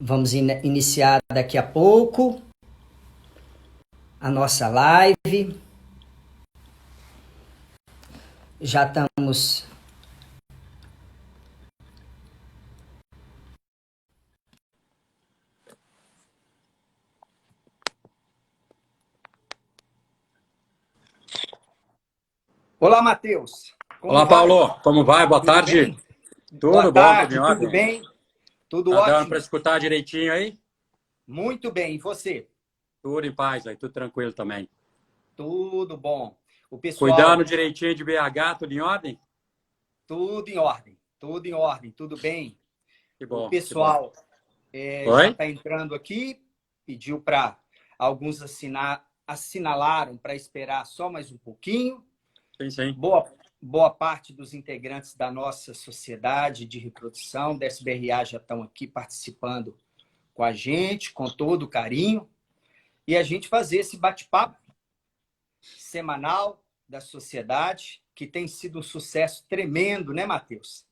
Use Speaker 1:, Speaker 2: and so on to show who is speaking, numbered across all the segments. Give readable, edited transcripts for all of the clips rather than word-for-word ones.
Speaker 1: Vamos iniciar daqui a pouco a nossa live. Já estamos...
Speaker 2: Olá, Matheus.
Speaker 3: Olá,
Speaker 2: Vai?
Speaker 3: Paulo. Como vai? Boa
Speaker 2: Tudo
Speaker 3: tarde.
Speaker 2: bem? Boa
Speaker 3: Tudo bom? Tudo em
Speaker 2: tarde, tudo
Speaker 3: ordem?
Speaker 2: bem? Tudo
Speaker 3: Tá dando
Speaker 2: ótimo.
Speaker 3: para escutar direitinho aí?
Speaker 2: Muito bem. E você?
Speaker 3: Tudo em paz aí, tudo tranquilo também.
Speaker 2: Tudo bom. O pessoal,
Speaker 3: Cuidando direitinho de BH, tudo em ordem?
Speaker 2: tudo em ordem. Tudo em ordem, tudo bem.
Speaker 3: Que
Speaker 2: O
Speaker 3: bom, que bom.
Speaker 2: pessoal já
Speaker 3: Oi?
Speaker 2: está entrando aqui, pediu para alguns assinalaram para esperar só mais um pouquinho.
Speaker 3: Sim, sim.
Speaker 2: Boa parte dos integrantes da nossa sociedade de reprodução, da SBRA, já estão aqui participando com a gente, com todo o carinho, e a gente fazer esse bate-papo semanal da sociedade, que tem sido um sucesso tremendo, né, Matheus?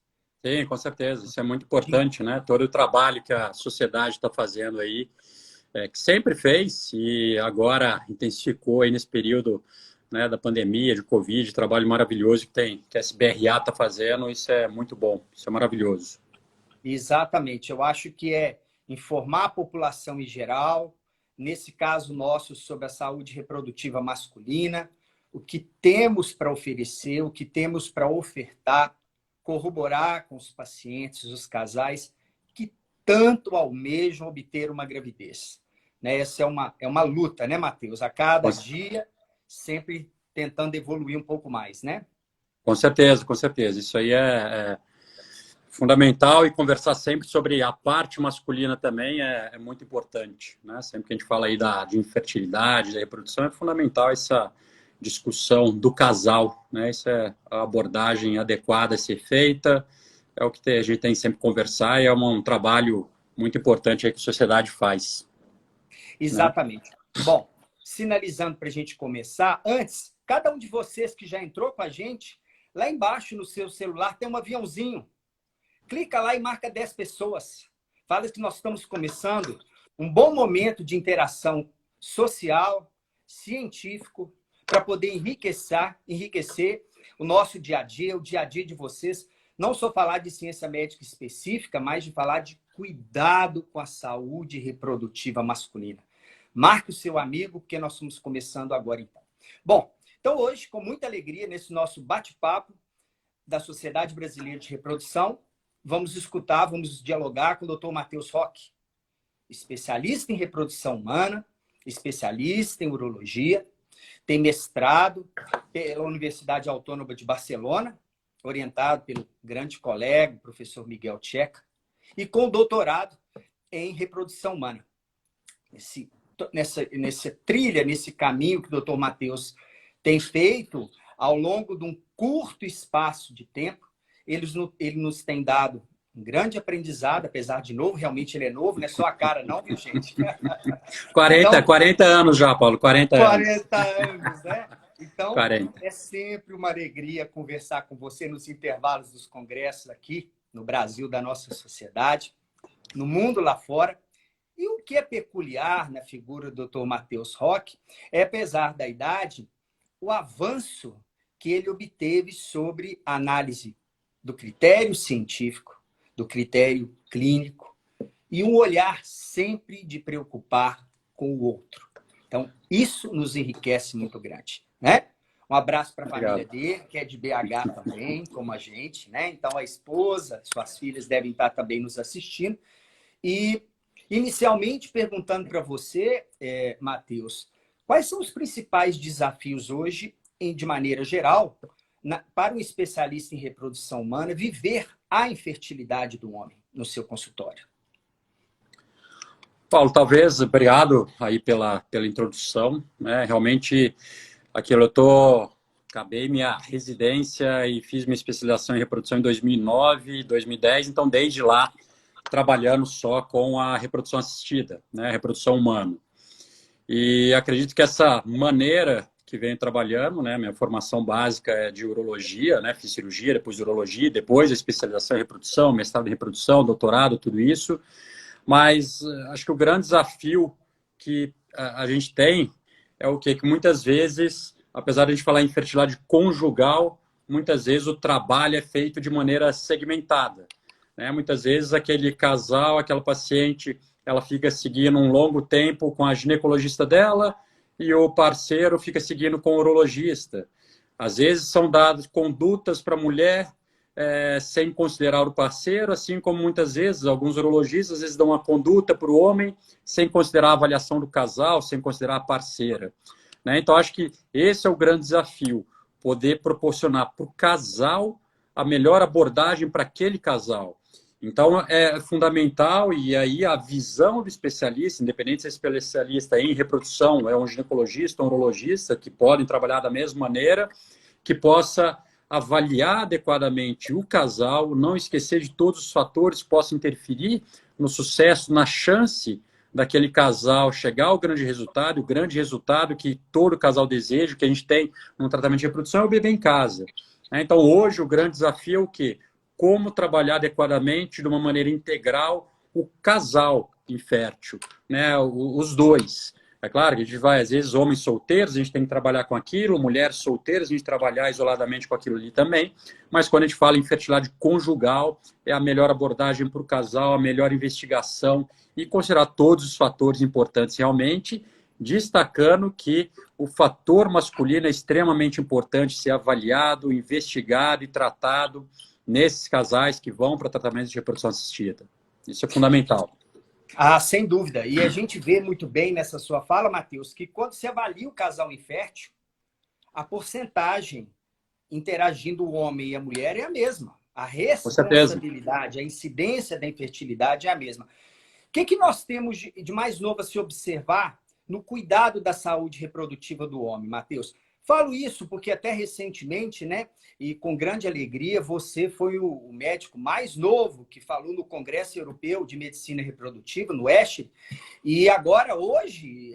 Speaker 3: Sim, com certeza. Isso é muito importante, né? Todo o trabalho que a sociedade está fazendo aí, que sempre fez e agora intensificou aí nesse período, né, da pandemia, de Covid, trabalho maravilhoso que a SBRA está fazendo. Isso é muito bom, isso é maravilhoso.
Speaker 2: Exatamente. Eu acho que é informar a população em geral, nesse caso nosso, sobre a saúde reprodutiva masculina, o que temos para oferecer, o que temos para ofertar, corroborar com os pacientes, os casais que tanto almejam obter uma gravidez. Né? Essa é uma luta, né, Matheus? A cada dia, sempre tentando evoluir um pouco mais, né?
Speaker 3: Com certeza, com certeza. Isso aí é fundamental, e conversar sempre sobre a parte masculina também é muito importante, né? Sempre que a gente fala aí de infertilidade, da reprodução, é fundamental essa discussão do casal, né? Isso é a abordagem adequada a ser feita, é o que a gente tem sempre que conversar, e é um trabalho muito importante aí que a sociedade faz.
Speaker 2: Exatamente. Né? Bom, sinalizando para a gente começar, antes, cada um de vocês que já entrou com a gente, lá embaixo no seu celular tem um aviãozinho. Clica lá e marca 10 pessoas. Fala que nós estamos começando um bom momento de interação social, científico, para poder enriquecer o nosso dia a dia, o dia a dia de vocês. Não só falar de ciência médica específica, mas de falar de cuidado com a saúde reprodutiva masculina. Marque o seu amigo, porque nós estamos começando agora, então. Bom, então hoje, com muita alegria, nesse nosso bate-papo da Sociedade Brasileira de Reprodução, vamos dialogar com o Dr. Matheus Roque, especialista em reprodução humana, especialista em urologia, tem mestrado pela Universidade Autônoma de Barcelona, orientado pelo grande colega, o professor Miguel Tcheca, e com doutorado em reprodução humana. Nessa trilha, nesse caminho que o Dr. Matheus tem feito, ao longo de um curto espaço de tempo, ele nos tem dado um grande aprendizado, apesar de novo, realmente ele é novo, não é só a cara não, viu, gente?
Speaker 3: 40 anos já, Paulo, 40 anos.
Speaker 2: 40 anos, né? Então,
Speaker 3: 40.
Speaker 2: é sempre uma alegria conversar com você nos intervalos dos congressos aqui no Brasil, da nossa sociedade, no mundo lá fora. E o que é peculiar na figura do Dr. Matheus Roque é, apesar da idade, o avanço que ele obteve sobre a análise do critério científico, do critério clínico, e um olhar sempre de preocupar com o outro. Então, isso nos enriquece muito grande, né? Um abraço para a família dele, que é de BH também, como a gente, né? Então, a esposa, suas filhas devem estar também nos assistindo. E, inicialmente, perguntando para você, Matheus, quais são os principais desafios hoje, de maneira geral, para um especialista em reprodução humana viver a infertilidade do homem no seu consultório?
Speaker 3: Paulo, talvez, obrigado aí pela introdução, né? Realmente, aquilo acabei minha residência e fiz minha especialização em reprodução em 2009, 2010, então desde lá trabalhando só com a reprodução assistida, né? Reprodução humana. E acredito que essa maneira que venho trabalhando, né? Minha formação básica é de urologia, né? Fiz cirurgia, depois urologia, depois a especialização em reprodução, mestrado em reprodução, doutorado, tudo isso. Mas acho que o grande desafio que a gente tem é o quê? Que muitas vezes, apesar de a gente falar em fertilidade conjugal, muitas vezes o trabalho é feito de maneira segmentada, né? Muitas vezes aquele casal, aquela paciente, ela fica seguindo um longo tempo com a ginecologista dela e o parceiro fica seguindo com o urologista. Às vezes são dadas condutas para a mulher sem considerar o parceiro, assim como muitas vezes alguns urologistas às vezes dão uma conduta para o homem sem considerar a avaliação do casal, sem considerar a parceira, né? Então, acho que esse é o grande desafio, poder proporcionar para o casal a melhor abordagem para aquele casal. Então, é fundamental, e aí a visão do especialista, independente se é especialista em reprodução, é um ginecologista, um urologista, que podem trabalhar da mesma maneira, que possa avaliar adequadamente o casal, não esquecer de todos os fatores que possam interferir no sucesso, na chance daquele casal chegar ao grande resultado, o grande resultado que todo casal deseja, que a gente tem no tratamento de reprodução, é o bebê em casa. Então, hoje, o grande desafio é o quê? Como trabalhar adequadamente, de uma maneira integral, o casal infértil, né? Os dois. É claro que a gente vai, às vezes, homens solteiros, a gente tem que trabalhar com aquilo, mulheres solteiras, a gente trabalhar isoladamente com aquilo ali também, mas quando a gente fala em fertilidade conjugal, é a melhor abordagem para o casal, a melhor investigação e considerar todos os fatores importantes realmente, destacando que o fator masculino é extremamente importante ser avaliado, investigado e tratado nesses casais que vão para tratamento de reprodução assistida. Isso é fundamental.
Speaker 2: Ah, sem dúvida. E a gente vê muito bem nessa sua fala, Matheus, que quando se avalia o casal infértil, a porcentagem interagindo o homem e a mulher é a mesma. A responsabilidade, a incidência da infertilidade é a mesma. O que nós temos de mais novo a se observar no cuidado da saúde reprodutiva do homem, Matheus? Falo isso porque até recentemente, né, e com grande alegria, você foi o médico mais novo que falou no Congresso Europeu de Medicina Reprodutiva, no ESHRE, e agora, hoje,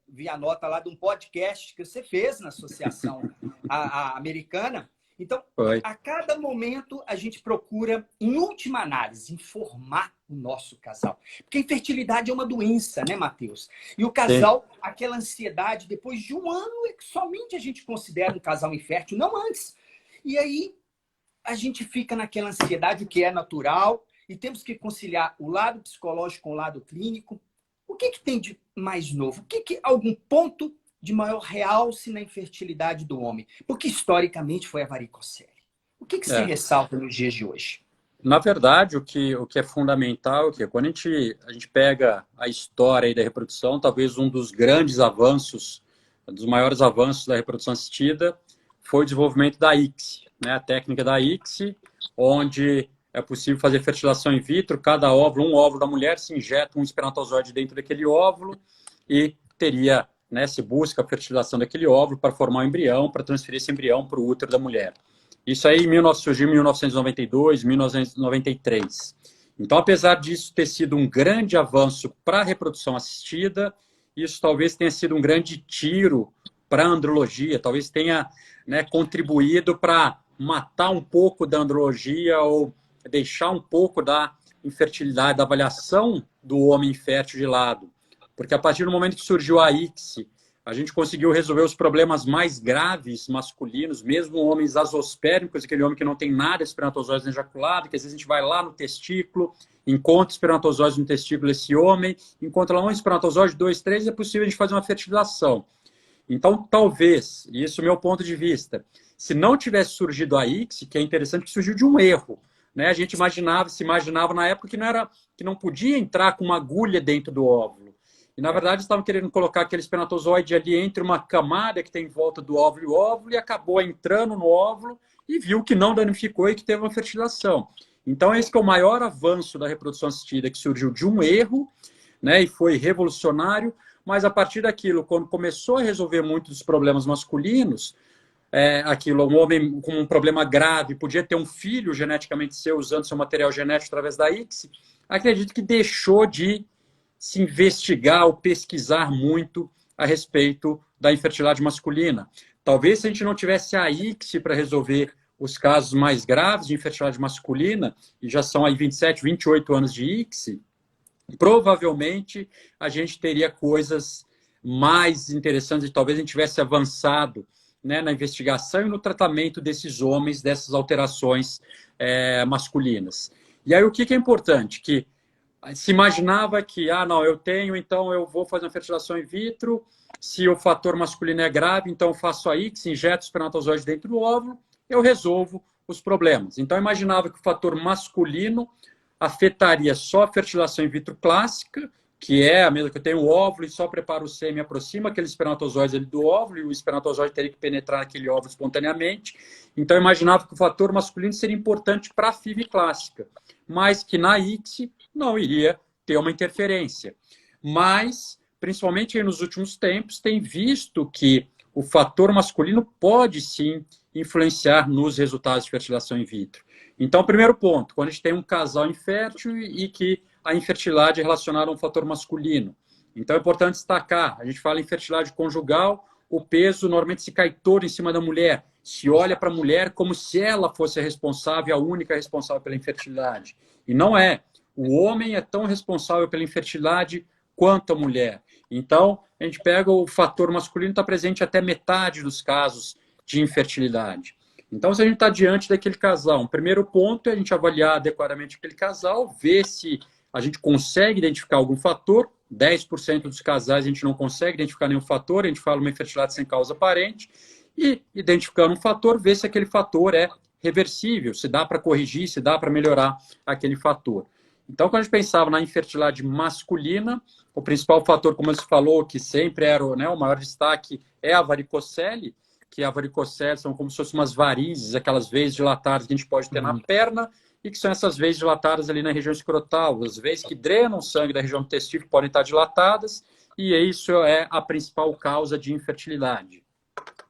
Speaker 2: vi a nota lá de um podcast que você fez na Associação Americana. Então, a cada momento, a gente procura, em última análise, informar o nosso casal. Porque a infertilidade é uma doença, né, Matheus? E o casal, sim, aquela ansiedade, depois de um ano, é que somente a gente considera um casal infértil, não antes. E aí, a gente fica naquela ansiedade, o que é natural, e temos que conciliar o lado psicológico com o lado clínico. O que tem de mais novo? Algum ponto de maior realce na infertilidade do homem? Porque, historicamente, foi a varicocele. O que se ressalta nos dias de hoje?
Speaker 3: Na verdade, o que é fundamental é que quando a gente pega a história aí da reprodução, talvez um dos grandes avanços, dos maiores avanços da reprodução assistida, foi o desenvolvimento da ICSI, né? A técnica da ICSI, onde é possível fazer fertilização in vitro, cada óvulo, um óvulo da mulher, se injeta um espermatozoide dentro daquele óvulo e teria, né, se busca a fertilização daquele óvulo para formar um embrião, para transferir esse embrião para o útero da mulher. Isso aí surgiu em 1992, 1993. Então, apesar disso ter sido um grande avanço para a reprodução assistida, isso talvez tenha sido um grande tiro para a andrologia, talvez tenha, né, contribuído para matar um pouco da andrologia ou deixar um pouco da infertilidade, da avaliação do homem infértil de lado. Porque a partir do momento que surgiu a ICSI, a gente conseguiu resolver os problemas mais graves masculinos, mesmo homens azospérmicos, aquele homem que não tem nada de espermatozoides ejaculado, que às vezes a gente vai lá no testículo, encontra espermatozoides no testículo desse homem, encontra lá um espermatozoide, 2, 3, é possível a gente fazer uma fertilização. Então, talvez, e isso é o meu ponto de vista, se não tivesse surgido a ICSI, que é interessante que surgiu de um erro, né? A gente se imaginava na época que não podia entrar com uma agulha dentro do óvulo. E, na verdade, estavam querendo colocar aquele espermatozoide ali entre uma camada que tem em volta do óvulo e o óvulo, e acabou entrando no óvulo e viu que não danificou e que teve uma fertilização. Então, esse que é o maior avanço da reprodução assistida, que surgiu de um erro, né, e foi revolucionário, mas a partir daquilo, quando começou a resolver muitos dos problemas masculinos, um homem com um problema grave podia ter um filho geneticamente seu, usando seu material genético através da ICSI, acredito que deixou de se investigar ou pesquisar muito a respeito da infertilidade masculina. Talvez se a gente não tivesse a ICSI para resolver os casos mais graves de infertilidade masculina, e já são aí 27, 28 anos de ICSI, provavelmente a gente teria coisas mais interessantes, talvez a gente tivesse avançado, né, na investigação e no tratamento desses homens, dessas alterações masculinas. E aí o que é importante? Que se imaginava que, não, eu tenho, então eu vou fazer uma fertilização in vitro, se o fator masculino é grave, então eu faço a ICSI, injeto o espermatozoide dentro do óvulo, eu resolvo os problemas. Então eu imaginava que o fator masculino afetaria só a fertilização in vitro clássica, que é a mesma que eu tenho o óvulo e só preparo o sêmen, aproxima aquele espermatozoide ali do óvulo e o espermatozoide teria que penetrar naquele óvulo espontaneamente. Então, eu imaginava que o fator masculino seria importante para a FIV clássica, mas que na ICSI não iria ter uma interferência. Mas, principalmente nos últimos tempos, tem visto que o fator masculino pode sim influenciar nos resultados de fertilização in vitro. Então, primeiro ponto, quando a gente tem um casal infértil e que a infertilidade é relacionada a um fator masculino. Então, é importante destacar, a gente fala em infertilidade conjugal, o peso normalmente se cai todo em cima da mulher. Se olha para a mulher como se ela fosse a responsável, a única responsável pela infertilidade. E não é. O homem é tão responsável pela infertilidade quanto a mulher. Então, a gente pega o fator masculino, está presente até metade dos casos de infertilidade. Então, se a gente está diante daquele casal, um primeiro ponto é a gente avaliar adequadamente aquele casal, ver se a gente consegue identificar algum fator. 10% dos casais a gente não consegue identificar nenhum fator, a gente fala uma infertilidade sem causa aparente, e identificando um fator, ver se aquele fator é reversível, se dá para corrigir, se dá para melhorar aquele fator. Então, quando a gente pensava na infertilidade masculina, o principal fator, como você falou, que sempre era, né, o maior destaque, é a varicocele, que a varicocele são como se fossem umas varizes, aquelas veias dilatadas que a gente pode ter na perna, e que são essas veias dilatadas ali na região escrotal, as veias que drenam o sangue da região do testículo podem estar dilatadas, e isso é a principal causa de infertilidade.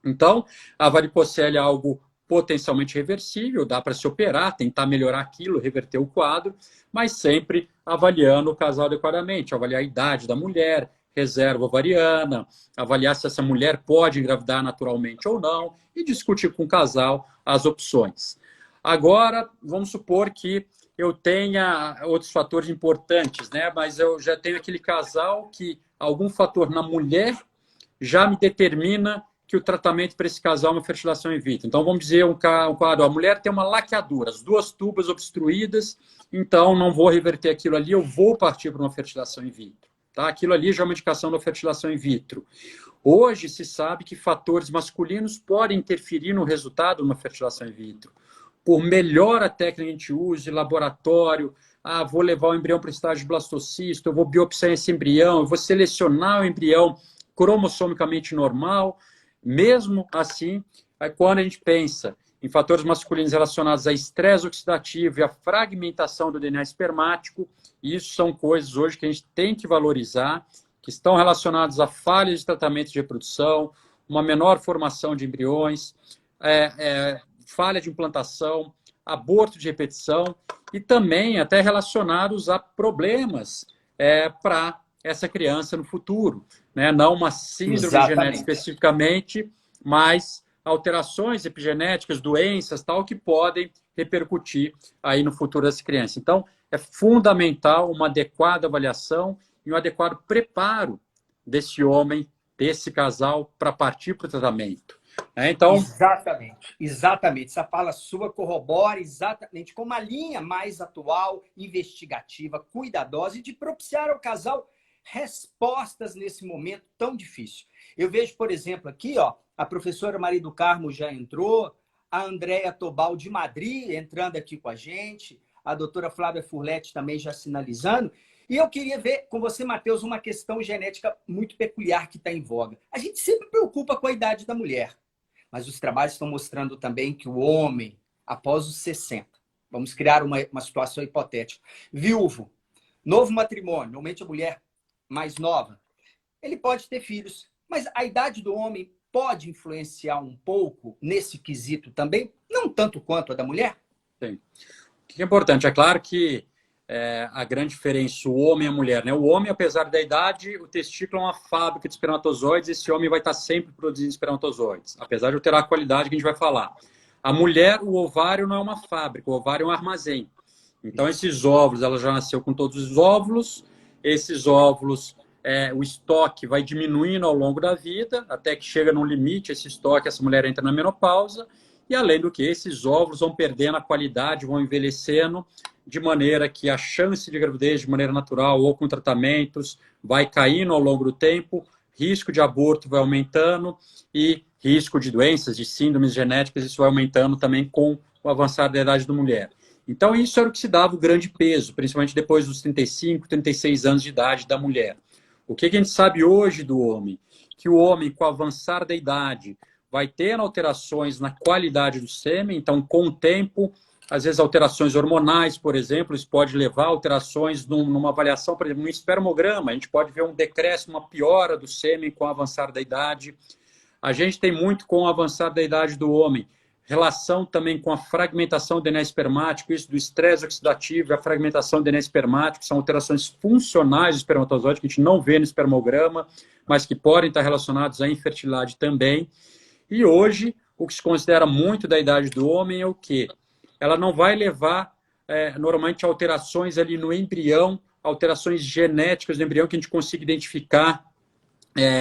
Speaker 3: Então, a varicocele é algo potencialmente reversível, dá para se operar, tentar melhorar aquilo, reverter o quadro, mas sempre avaliando o casal adequadamente, avaliar a idade da mulher, reserva ovariana, avaliar se essa mulher pode engravidar naturalmente ou não, e discutir com o casal as opções. Agora, vamos supor que eu tenha outros fatores importantes, né? Mas eu já tenho aquele casal que algum fator na mulher já me determina que o tratamento para esse casal é uma fertilização in vitro. Então, vamos dizer um quadro, a mulher tem uma laqueadura, as duas tubas obstruídas, então não vou reverter aquilo ali, eu vou partir para uma fertilização in vitro. Tá? Aquilo ali já é uma indicação da fertilização in vitro. Hoje se sabe que fatores masculinos podem interferir no resultado de uma fertilização in vitro. Por melhor a técnica que a gente use, laboratório, vou levar o embrião para o estágio de blastocisto, eu vou biopsiar esse embrião, eu vou selecionar o embrião cromossomicamente normal. Mesmo assim, quando a gente pensa em fatores masculinos relacionados a estresse oxidativo e a fragmentação do DNA espermático, isso são coisas hoje que a gente tem que valorizar, que estão relacionados a falhas de tratamento de reprodução, uma menor formação de embriões, falha de implantação, aborto de repetição e também até relacionados a problemas para essa criança no futuro, né? Não uma síndrome genética especificamente, mas alterações epigenéticas, doenças, tal, que podem repercutir aí no futuro dessa criança. Então, é fundamental uma adequada avaliação e um adequado preparo desse homem, desse casal, para partir para o tratamento. Então...
Speaker 2: Exatamente. Essa fala sua corrobora exatamente com uma linha mais atual, investigativa, cuidadosa e de propiciar ao casal respostas nesse momento tão difícil. Eu vejo, por exemplo, aqui, a professora Maria do Carmo já entrou, a Andréa Tobal de Madrid entrando aqui com a gente, a doutora Flávia Furletti também já sinalizando. E eu queria ver com você, Matheus, uma questão genética muito peculiar que está em voga. A gente sempre preocupa com a idade da mulher, mas os trabalhos estão mostrando também que o homem, após os 60, vamos criar uma situação hipotética, viúvo, novo matrimônio, normalmente a mulher mais nova, ele pode ter filhos, mas a idade do homem pode influenciar um pouco nesse quesito também, não tanto quanto a da mulher?
Speaker 3: Sim. O que é importante? É claro que a grande diferença, o homem e a mulher, né? O homem, apesar da idade, o testículo é uma fábrica de espermatozoides, esse homem vai estar sempre produzindo espermatozoides, apesar de eu ter a qualidade que a gente vai falar. A mulher, o ovário não é uma fábrica, o ovário é um armazém. Então, esses óvulos, ela já nasceu com todos os óvulos, esses óvulos, o estoque vai diminuindo ao longo da vida, até que chega num limite, esse estoque, essa mulher entra na menopausa, e além do que, esses óvulos vão perdendo a qualidade, vão envelhecendo, de maneira que a chance de gravidez de maneira natural ou com tratamentos vai caindo ao longo do tempo, risco de aborto vai aumentando e risco de doenças, de síndromes genéticas, isso vai aumentando também com o avançar da idade da mulher. Então, isso era o que se dava o grande peso, principalmente depois dos 35, 36 anos de idade da mulher. O que a gente sabe hoje do homem? Que o homem, com o avançar da idade, vai ter alterações na qualidade do sêmen, então, com o tempo, às vezes alterações hormonais, por exemplo, isso pode levar a alterações numa avaliação, por exemplo, no espermograma, a gente pode ver um decréscimo, uma piora do sêmen com o avançar da idade. A gente tem muito com o avançar da idade do homem, relação também com a fragmentação do DNA espermático, isso do estresse oxidativo e a fragmentação do DNA espermático, são alterações funcionais do espermatozoide que a gente não vê no espermograma, mas que podem estar relacionados à infertilidade também. E hoje, o que se considera muito da idade do homem é o quê? Ela não vai levar, normalmente, alterações ali no embrião, alterações genéticas do embrião que a gente consiga identificar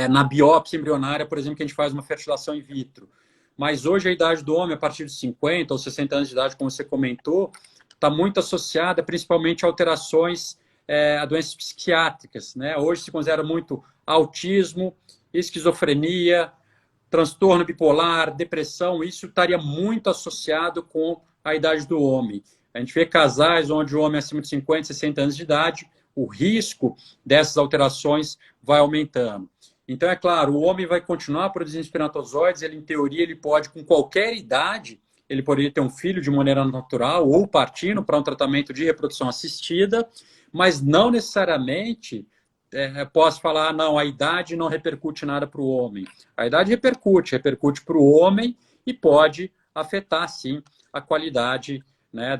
Speaker 3: na biópsia embrionária, por exemplo, que a gente faz uma fertilização in vitro. Mas hoje a idade do homem, a partir de 50 ou 60 anos de idade, como você comentou, está muito associada principalmente a alterações, a doenças psiquiátricas, né? Hoje se considera muito autismo, esquizofrenia, transtorno bipolar, depressão, isso estaria muito associado com a idade do homem. A gente vê casais onde o homem é acima de 50, 60 anos de idade, o risco dessas alterações vai aumentando. Então, é claro, o homem vai continuar produzindo espermatozoides, ele, em teoria, ele pode, com qualquer idade, ele poderia ter um filho de maneira natural ou partindo para um tratamento de reprodução assistida, mas não necessariamente posso falar, não, a idade não repercute nada para o homem. A idade repercute para o homem e pode afetar, sim, a qualidade, né,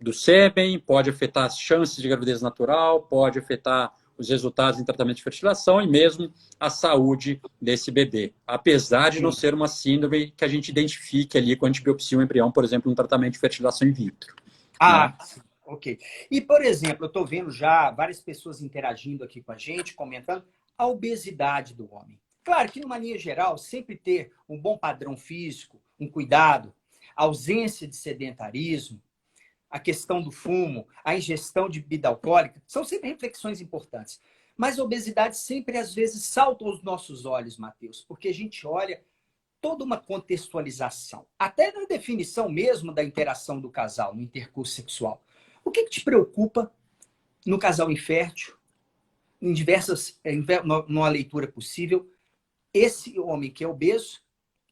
Speaker 3: do sêmen, pode afetar as chances de gravidez natural, pode afetar os resultados em tratamento de fertilização e mesmo a saúde desse bebê. Apesar de não ser uma síndrome que a gente identifique ali quando a gente biopsia um embrião, por exemplo, um tratamento de fertilização in vitro.
Speaker 2: Ah, né? Ok. E, por exemplo, eu estou vendo já várias pessoas interagindo aqui com a gente, comentando a obesidade do homem. Claro que, numa linha geral, sempre ter um bom padrão físico, um cuidado, a ausência de sedentarismo, a questão do fumo, a ingestão de bebida alcoólica, são sempre reflexões importantes. Mas a obesidade sempre, às vezes, salta aos nossos olhos, Matheus, porque a gente olha toda uma contextualização, até na definição mesmo da interação do casal, no intercurso sexual. O que te preocupa no casal infértil, em numa leitura possível, esse homem que é obeso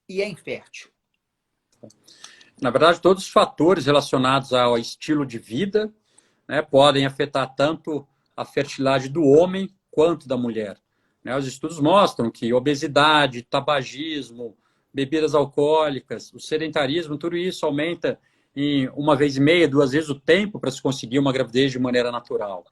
Speaker 2: e é infértil?
Speaker 3: Na verdade, todos os fatores relacionados ao estilo de vida, né, podem afetar tanto a fertilidade do homem quanto da mulher. Né? Os estudos mostram que obesidade, tabagismo, bebidas alcoólicas, o sedentarismo, tudo isso aumenta em 1,5 vezes, 2 vezes o tempo para se conseguir uma gravidez de maneira natural.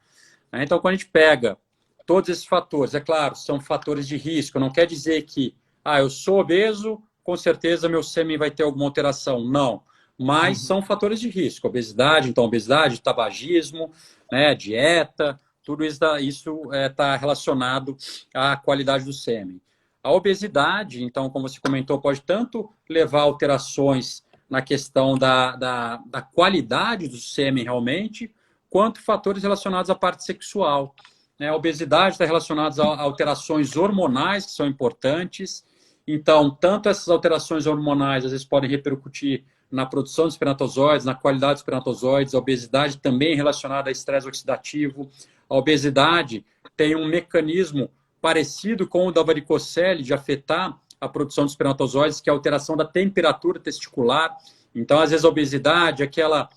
Speaker 3: Então, quando a gente pega todos esses fatores, é claro, são fatores de risco, não quer dizer que eu sou obeso, com certeza meu sêmen vai ter alguma alteração. Não, mas são fatores de risco. Obesidade, então obesidade, tabagismo, né, dieta, tudo isso está relacionado à qualidade do sêmen. A obesidade, então, como você comentou, pode tanto levar a alterações na questão da qualidade do sêmen realmente, quanto fatores relacionados à parte sexual. A obesidade está relacionada a alterações hormonais que são importantes. Então, tanto essas alterações hormonais às vezes podem repercutir na produção de espermatozoides, na qualidade dos espermatozoides. A obesidade também é relacionada a estresse oxidativo. A obesidade tem um mecanismo parecido com o da varicocele de afetar a produção de espermatozoides, que é a alteração da temperatura testicular. Então, às vezes, a obesidade, aquela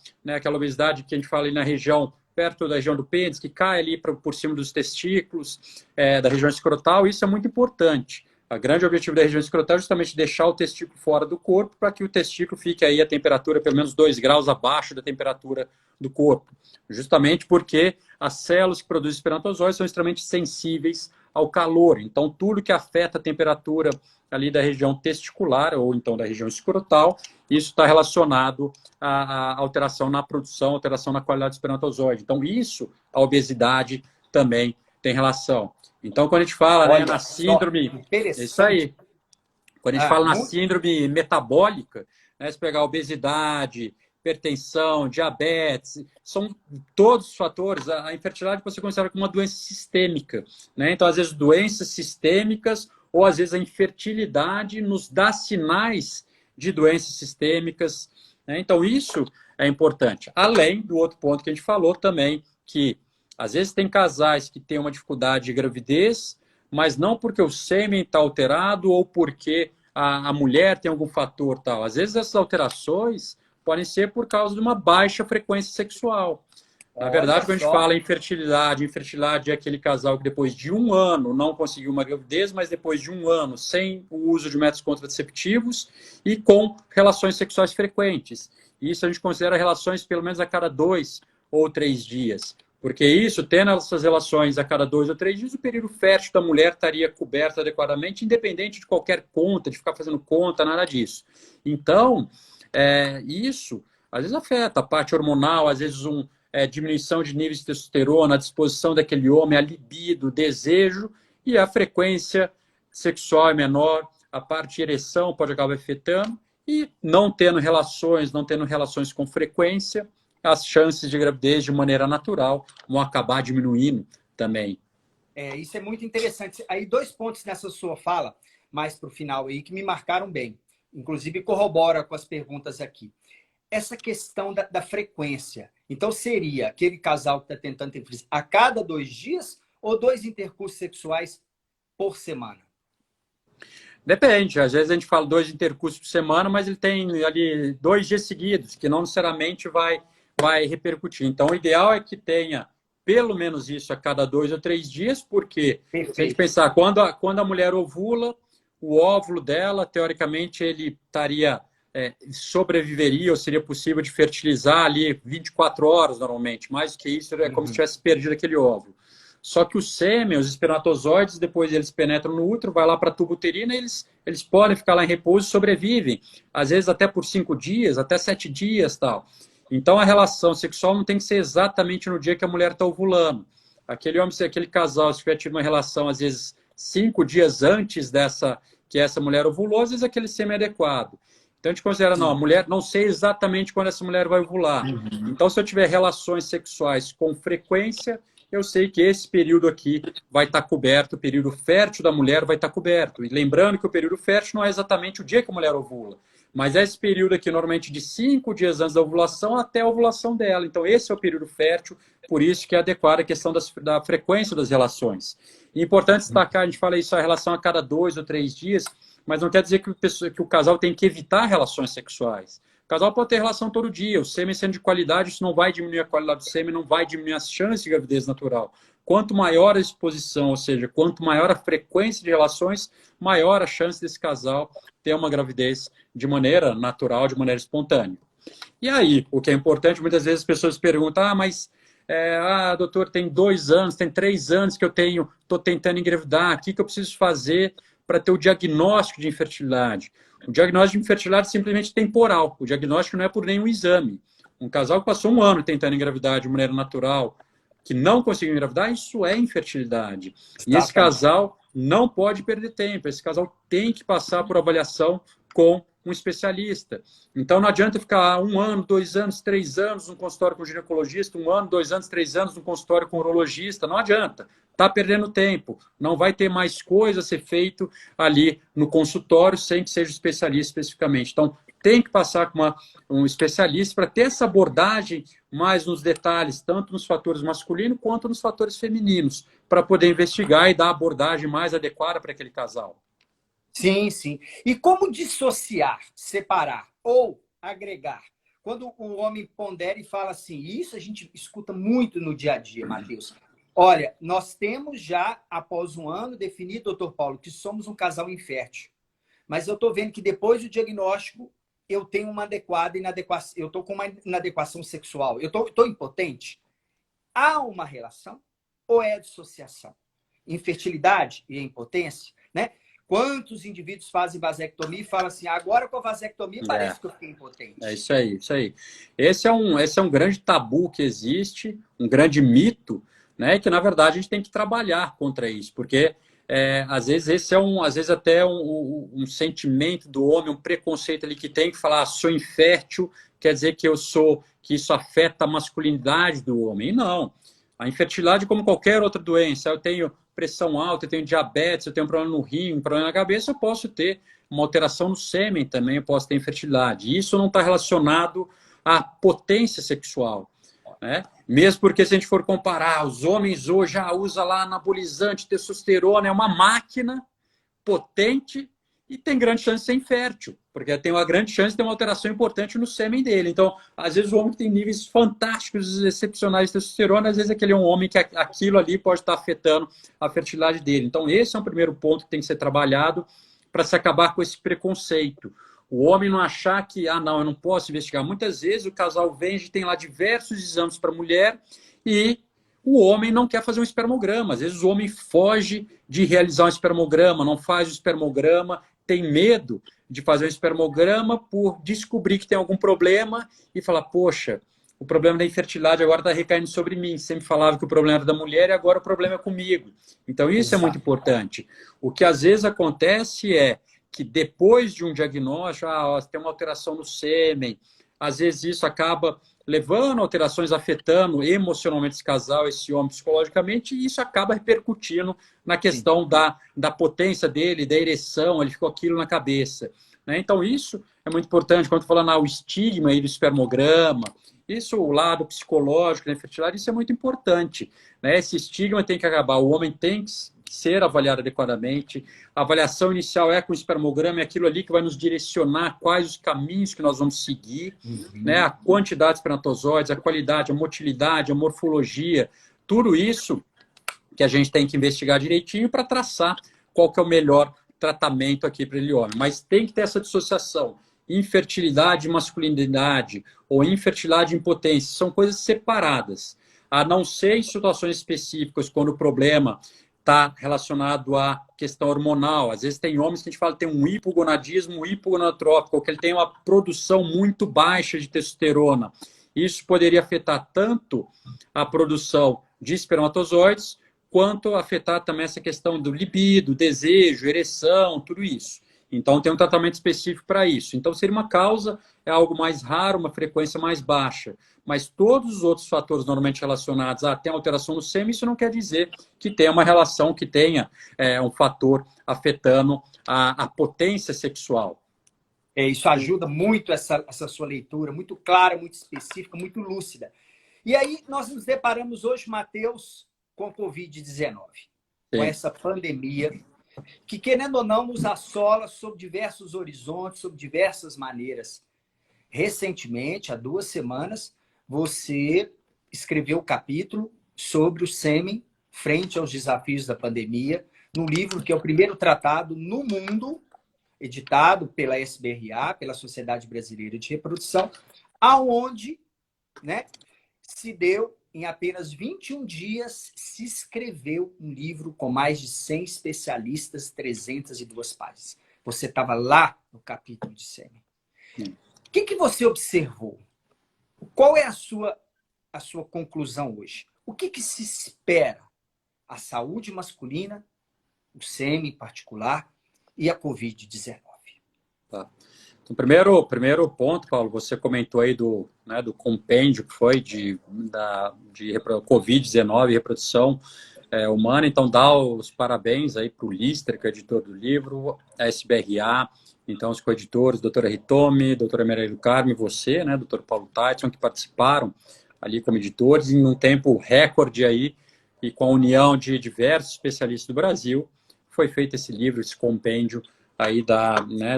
Speaker 3: obesidade que a gente fala ali na região, perto da região do pênis, que cai ali por cima dos testículos, da região escrotal, isso é muito importante. O grande objetivo da região escrotal é justamente deixar o testículo fora do corpo para que o testículo fique aí a temperatura pelo menos 2 graus abaixo da temperatura do corpo. Justamente porque as células que produzem espermatozoides são extremamente sensíveis ao calor. Então, tudo que afeta a temperatura ali da região testicular ou então da região escrotal, isso está relacionado à alteração na produção, alteração na qualidade do espermatozoide. Então, isso, a obesidade também tem relação. Então, quando a gente fala, né, na síndrome... É isso aí. Quando a gente fala na síndrome metabólica, né, se pegar obesidade, hipertensão, diabetes, são todos os fatores. A infertilidade pode ser considerada como uma doença sistêmica, né? Então, às vezes, doenças sistêmicas ou, às vezes, a infertilidade nos dá sinais de doenças sistêmicas, né? Então, isso é importante. Além do outro ponto que a gente falou também, que, às vezes, tem casais que têm uma dificuldade de gravidez, mas não porque o sêmen está alterado ou porque a mulher tem algum fator tal. Às vezes, essas alterações podem ser por causa de uma baixa frequência sexual. Na verdade, quando a gente fala em infertilidade, infertilidade é aquele casal que depois de 1 ano não conseguiu uma gravidez, mas depois de 1 ano sem o uso de métodos contraceptivos e com relações sexuais frequentes. Isso a gente considera relações pelo menos a cada 2 ou 3 dias. Porque isso, tendo essas relações a cada 2 ou 3 dias, o período fértil da mulher estaria coberto adequadamente, independente de qualquer conta, de ficar fazendo conta, nada disso. Então, isso às vezes afeta a parte hormonal, às vezes diminuição de níveis de testosterona, a disposição daquele homem, a libido, o desejo, e a frequência sexual é menor, a parte de ereção pode acabar afetando, e não tendo relações com frequência, as chances de gravidez de maneira natural vão acabar diminuindo também.
Speaker 2: Isso é muito interessante. Aí 2 pontos nessa sua fala, mais para o final aí, que me marcaram bem. Inclusive corrobora com as perguntas aqui. Essa questão da frequência. Então, seria aquele casal que está tentando ter filhos a cada 2 dias ou 2 intercursos sexuais por semana?
Speaker 3: Depende. Às vezes a gente fala 2 intercursos por semana, mas ele tem ali 2 dias seguidos, que não necessariamente vai repercutir. Então, o ideal é que tenha pelo menos isso a cada 2 ou 3 dias, porque
Speaker 2: Perfeito.
Speaker 3: se a gente pensar, quando a mulher ovula, o óvulo dela, teoricamente, ele sobreviveria, ou seria possível de fertilizar ali 24 horas normalmente. Mais do que isso, é como se tivesse perdido aquele óvulo. Só que o sêmen, os espermatozoides, depois eles penetram no útero, vai lá para a tuba uterina e eles podem ficar lá em repouso e sobrevivem. Às vezes até por 5 dias, até 7 dias tal. Então a relação sexual não tem que ser exatamente no dia que a mulher está ovulando. Aquele homem, aquele casal, se tiver tido uma relação, às vezes 5 dias antes que essa mulher ovulou, às vezes aquele sêmen é adequado. Então a gente considera, não, a mulher, não sei exatamente quando essa mulher vai ovular. Então, se eu tiver relações sexuais com frequência, eu sei que esse período aqui vai estar coberto, o período fértil da mulher vai estar coberto. E lembrando que o período fértil não é exatamente o dia que a mulher ovula, mas é esse período aqui, normalmente de 5 dias antes da ovulação até a ovulação dela. Então, esse é o período fértil, por isso que é adequada a questão da frequência das relações. E é importante destacar, a gente fala isso, a relação a cada 2 ou 3 dias, mas não quer dizer que o casal tem que evitar relações sexuais. O casal pode ter relação todo dia, o sêmen sendo de qualidade, isso não vai diminuir a qualidade do sêmen, não vai diminuir as chances de gravidez natural. Quanto maior a exposição, ou seja, quanto maior a frequência de relações, maior a chance desse casal ter uma gravidez de maneira natural, de maneira espontânea. E aí, o que é importante, muitas vezes as pessoas perguntam, mas doutor, tem 2 anos, tem 3 anos que eu estou tentando engravidar, o que eu preciso fazer para ter o diagnóstico de infertilidade? O diagnóstico de infertilidade é simplesmente temporal. O diagnóstico não é por nenhum exame. Um casal que passou 1 ano tentando engravidar de maneira natural, que não conseguiu engravidar, isso é infertilidade. E esse casal não pode perder tempo. Esse casal tem que passar por avaliação com um especialista. Então, não adianta ficar 1 ano, 2 anos, 3 anos no consultório com ginecologista, 1 ano, 2 anos, 3 anos no consultório com urologista. Não adianta. Está perdendo tempo. Não vai ter mais coisa a ser feito ali no consultório sem que seja especialista especificamente. Então, tem que passar com um especialista para ter essa abordagem mais nos detalhes, tanto nos fatores masculinos quanto nos fatores femininos, para poder investigar e dar a abordagem mais adequada para aquele casal.
Speaker 2: Sim, sim. E como dissociar, separar ou agregar? Quando o homem pondera e fala assim, isso a gente escuta muito no dia a dia, Matheus. Olha, nós temos já, após 1 ano, definido, doutor Paulo, que somos um casal infértil. Mas eu estou vendo que depois do diagnóstico, eu tenho uma adequada inadequação, eu estou com uma inadequação sexual, eu estou impotente. Há uma relação ou é dissociação? infertilidade e impotência, né? Quantos indivíduos fazem vasectomia e falam assim, agora com a vasectomia parece que eu fiquei impotente.
Speaker 3: É isso aí, isso aí. Esse é um grande tabu que existe, um grande mito, né? Que, na verdade, a gente tem que trabalhar contra isso, porque às vezes esse às vezes até um sentimento do homem, um preconceito ali que tem que falar, sou infértil, quer dizer que que isso afeta a masculinidade do homem. E não. A infertilidade, como qualquer outra doença, eu tenho pressão alta, eu tenho diabetes, eu tenho um problema no rim, um problema na cabeça, eu posso ter uma alteração no sêmen também, eu posso ter infertilidade. E isso não está relacionado à potência sexual, né? Mesmo porque, se a gente for comparar, os homens hoje já usam lá anabolizante, testosterona, é uma máquina potente e tem grande chance de ser infértil, porque tem uma grande chance de ter uma alteração importante no sêmen dele. Então, às vezes o homem tem níveis fantásticos, excepcionais de testosterona, às vezes aquele é um homem que aquilo ali pode estar afetando a fertilidade dele. Então, esse é um primeiro ponto que tem que ser trabalhado para se acabar com esse preconceito. O homem não achar que, não, eu não posso investigar. Muitas vezes o casal vem, a gente tem lá diversos exames para a mulher e o homem não quer fazer um espermograma. Às vezes o homem foge de realizar um espermograma, não faz o espermograma, tem medo de fazer um espermograma por descobrir que tem algum problema e falar, poxa, o problema da infertilidade agora está recaindo sobre mim. Sempre falava que o problema era da mulher e agora o problema é comigo. Então isso é muito importante. O que às vezes acontece é que depois de um diagnóstico, tem uma alteração no sêmen, às vezes isso acaba levando alterações, afetando emocionalmente esse casal, esse homem psicologicamente, e isso acaba repercutindo na questão da potência dele, da ereção, ele ficou aquilo na cabeça, né? Então isso é muito importante, quando falando o estigma aí do espermograma, isso, o lado psicológico da infertilidade, isso é muito importante, né? Esse estigma tem que acabar, o homem tem que ser avaliado adequadamente. A avaliação inicial é com o espermograma, é aquilo ali que vai nos direcionar quais os caminhos que nós vamos seguir, né? A quantidade de espermatozoides, a qualidade, a motilidade, a morfologia, tudo isso que a gente tem que investigar direitinho para traçar qual que é o melhor tratamento aqui para ele homem. Mas tem que ter essa dissociação. Infertilidade e masculinidade, ou infertilidade e impotência, são coisas separadas. A não ser em situações específicas, quando o problema está relacionado à questão hormonal. Às vezes tem homens que a gente fala que tem um hipogonadismo hipogonadotrópico, ou que ele tem uma produção muito baixa de testosterona. Isso poderia afetar tanto a produção de espermatozoides, quanto afetar também essa questão do libido, desejo, ereção, tudo isso. Então tem um tratamento específico para isso. Então seria uma causa, é algo mais raro, uma frequência mais baixa. Mas todos os outros fatores normalmente relacionados a ter alteração no sêmen, isso não quer dizer que tenha uma relação, que tenha um fator afetando a potência sexual.
Speaker 2: Isso ajuda muito essa sua leitura, muito clara, muito específica, muito lúcida. E aí nós nos deparamos hoje, Matheus, com a Covid-19, com essa pandemia, que, querendo ou não, nos assola sob diversos horizontes, sob diversas maneiras. Recentemente, há 2 semanas, você escreveu o capítulo sobre o sêmen frente aos desafios da pandemia, num livro que é o primeiro tratado no mundo, editado pela SBRA, pela Sociedade Brasileira de Reprodução, aonde, né, se deu, em apenas 21 dias, se escreveu um livro com mais de 100 especialistas, 302 páginas. Você estava lá no capítulo de sêmen. O que você observou? Qual é a sua conclusão hoje? O que se espera? A saúde masculina, o sêmen em particular e a Covid-19.
Speaker 3: Tá. Então, primeiro ponto, Paulo, você comentou aí do compêndio que foi de Covid-19 e reprodução humana. Então, dá os parabéns aí para o Lister, que é editor do livro, a SBRA, então os coeditores, doutora Ritome, doutora Maria do Carmo e você, né, doutor Paulo Tyson, que participaram ali como editores em um tempo recorde aí e com a união de diversos especialistas do Brasil, foi feito esse livro, esse compêndio aí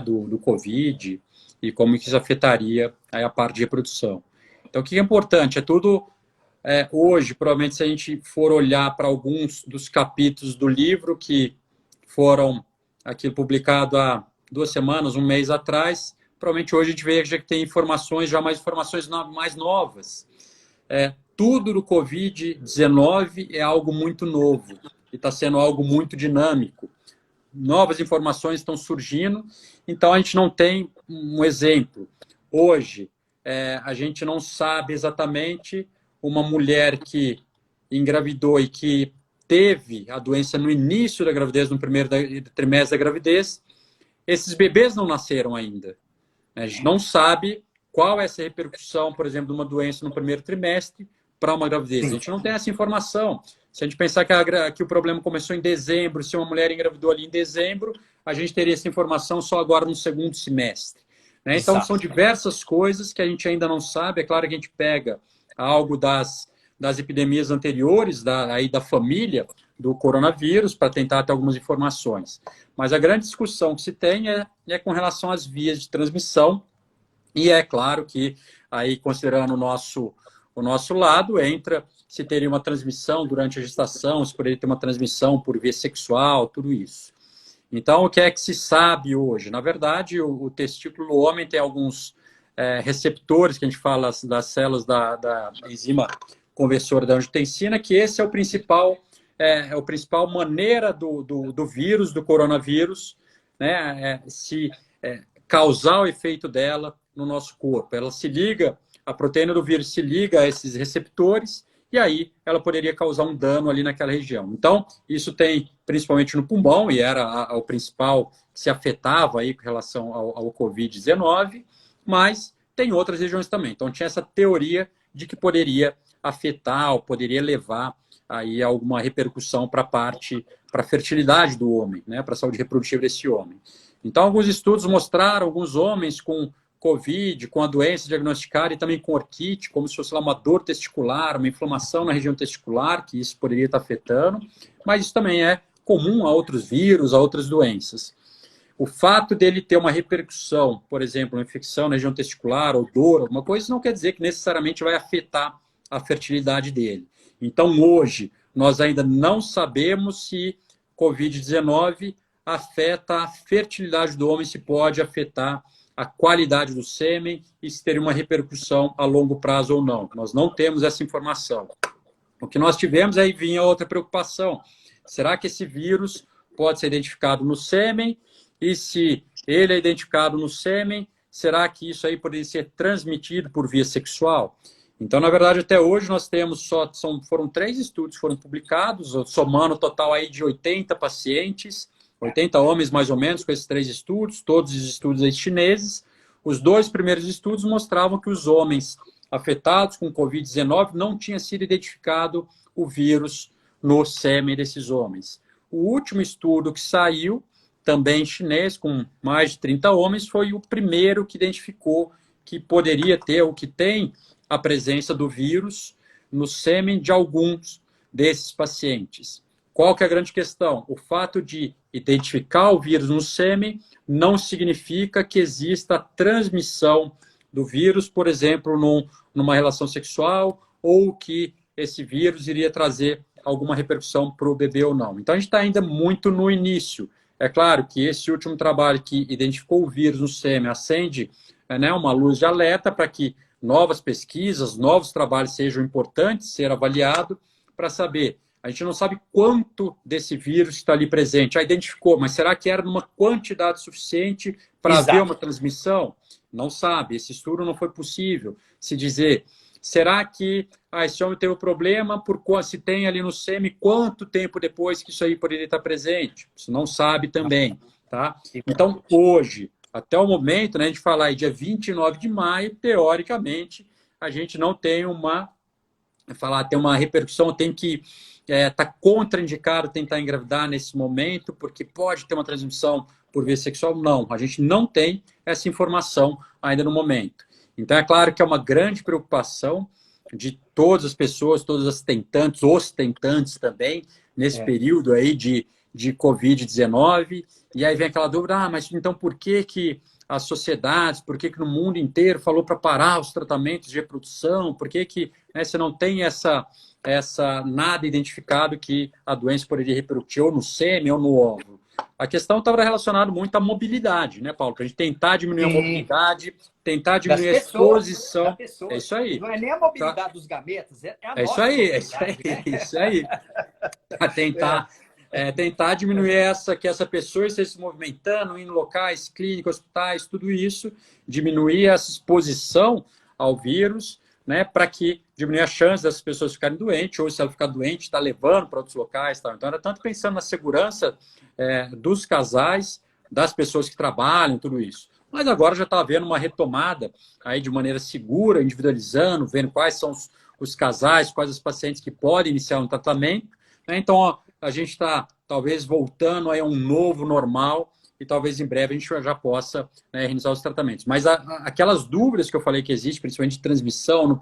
Speaker 3: do Covid e como que isso afetaria aí a parte de reprodução. Então, o que é importante? É tudo, hoje, provavelmente, se a gente for olhar para alguns dos capítulos do livro que foram aqui publicado há 2 semanas, 1 mês atrás, provavelmente hoje a gente veja que tem informações, já mais informações mais novas. Tudo do Covid-19 é algo muito novo. e está sendo algo muito dinâmico. Novas informações estão surgindo, então a gente não tem um exemplo. Hoje, a gente não sabe exatamente uma mulher que engravidou e que teve a doença no início da gravidez, no primeiro trimestre da gravidez, esses bebês não nasceram ainda. A gente não sabe qual é essa repercussão, por exemplo, de uma doença no primeiro trimestre para uma gravidez. A gente não tem essa informação. Se a gente pensar que o problema começou em dezembro, se uma mulher engravidou ali em dezembro, a gente teria essa informação só agora no segundo semestre. Né? Então, são diversas coisas que a gente ainda não sabe. É claro que a gente pega algo das epidemias anteriores, aí da família do coronavírus, para tentar ter algumas informações. Mas a grande discussão que se tem é com relação às vias de transmissão, e é claro que, aí considerando o nosso lado, entra se teria uma transmissão durante a gestação, se poderia ter uma transmissão por via sexual, tudo isso. Então, o que é que se sabe hoje? Na verdade, o testículo do homem tem alguns receptores, que a gente fala das células da enzima conversora da angiotensina, que esse é o principal maneira do vírus, do coronavírus, né, causar o efeito dela no nosso corpo. Ela se liga, a proteína do vírus se liga a esses receptores, e aí ela poderia causar um dano ali naquela região. Então, isso tem principalmente no pulmão, e era o principal que se afetava aí com relação ao Covid-19, mas tem outras regiões também. Então, tinha essa teoria de que poderia afetar, ou poderia levar aí alguma repercussão para a fertilidade do homem, né, para a saúde reprodutiva desse homem. Então, alguns estudos mostraram alguns homens com Covid, com a doença diagnosticada e também com orquite, como se fosse lá uma dor testicular, uma inflamação na região testicular, que isso poderia estar afetando, mas isso também é comum a outros vírus, a outras doenças. O fato dele ter uma repercussão, por exemplo, uma infecção na região testicular ou dor, alguma coisa, isso não quer dizer que necessariamente vai afetar a fertilidade dele. Então, hoje, nós ainda não sabemos se Covid-19 afeta a fertilidade do homem, se pode afetar a qualidade do sêmen e se teria uma repercussão a longo prazo ou não. Nós não temos essa informação. O que nós tivemos, aí vinha outra preocupação. Será que esse vírus pode ser identificado no sêmen? E se ele é identificado no sêmen, será que isso aí poderia ser transmitido por via sexual? Então, na verdade, até hoje nós temos foram 3 estudos que foram publicados, somando o total aí de 80 pacientes, 80 homens mais ou menos com esses 3 estudos, todos os estudos aí chineses. Os 2 primeiros estudos mostravam que os homens afetados com Covid-19 não tinha sido identificado o vírus no sêmen desses homens. O último estudo que saiu, também chinês, com mais de 30 homens, foi o primeiro que identificou que poderia ter, ou que tem a presença do vírus no sêmen de alguns desses pacientes. Qual que é a grande questão? O fato de identificar o vírus no sêmen não significa que exista a transmissão do vírus, por exemplo, numa relação sexual, ou que esse vírus iria trazer alguma repercussão para o bebê ou não. Então, a gente está ainda muito no início. É claro que esse último trabalho que identificou o vírus no sêmen acende uma luz de alerta para que novas pesquisas, novos trabalhos sejam importantes, ser avaliado para saber. A gente não sabe quanto desse vírus está ali presente. Já identificou, mas será que era numa quantidade suficiente para haver uma transmissão? Não sabe. Esse estudo não foi possível se dizer. Será que esse homem teve um problema se tem ali no sêmen, quanto tempo depois que isso aí poderia estar presente? Isso não sabe também. Tá? Então, hoje, até o momento, né, a gente falar aí dia 29 de maio, teoricamente, a gente não tem tem uma repercussão, tem que está contraindicado tentar engravidar nesse momento, porque pode ter uma transmissão por via sexual. Não, a gente não tem essa informação ainda no momento. Então, é claro que é uma grande preocupação de todas as pessoas, todas as tentantes, os tentantes também, nesse período aí de Covid-19. E aí vem aquela dúvida, mas então por que as sociedades, por que no mundo inteiro falou para parar os tratamentos de reprodução? Por que você não tem essa nada identificado que a doença poderia repercutir ou no sêmen ou no óvulo? a questão estava relacionada muito à mobilidade, né, Paulo? Para a gente tentar diminuir a mobilidade, tentar diminuir a exposição. É isso aí.
Speaker 2: Não é nem a mobilidade dos gametas, é a
Speaker 3: É isso
Speaker 2: nossa
Speaker 3: aí, é isso aí,
Speaker 2: né?
Speaker 3: é isso aí. A tentar diminuir que essa pessoa esteja se movimentando em locais, clínicos, hospitais, tudo isso, diminuir essa exposição ao vírus, né, para que diminuir a chance dessas pessoas ficarem doentes, ou se ela ficar doente, está levando para outros locais. Tal. Então, era tanto pensando na segurança dos casais, das pessoas que trabalham, tudo isso. Mas agora já está havendo uma retomada aí de maneira segura, individualizando, vendo quais são os casais, quais os pacientes que podem iniciar um tratamento. Né? Então, ó, a gente está talvez voltando a um novo normal e talvez em breve a gente já possa, né, realizar os tratamentos. Mas aquelas dúvidas que eu falei que existem, principalmente de transmissão,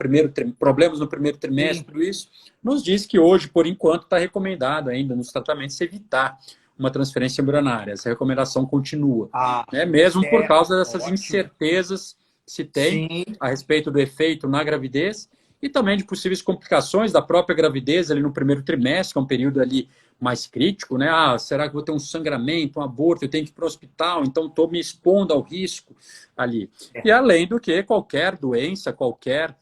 Speaker 3: problemas no primeiro trimestre, tudo isso, nos diz que hoje, por enquanto, está recomendado ainda nos tratamentos evitar uma transferência embrionária. Essa recomendação continua. Né? Mesmo por causa dessas incertezas que se tem a respeito do efeito na gravidez e também de possíveis complicações da própria gravidez ali no primeiro trimestre, que é um período ali mais crítico, né? Será que vou ter um sangramento, um aborto, eu tenho que ir para o hospital, então estou me expondo ao risco ali. E além do que qualquer doença, qualquer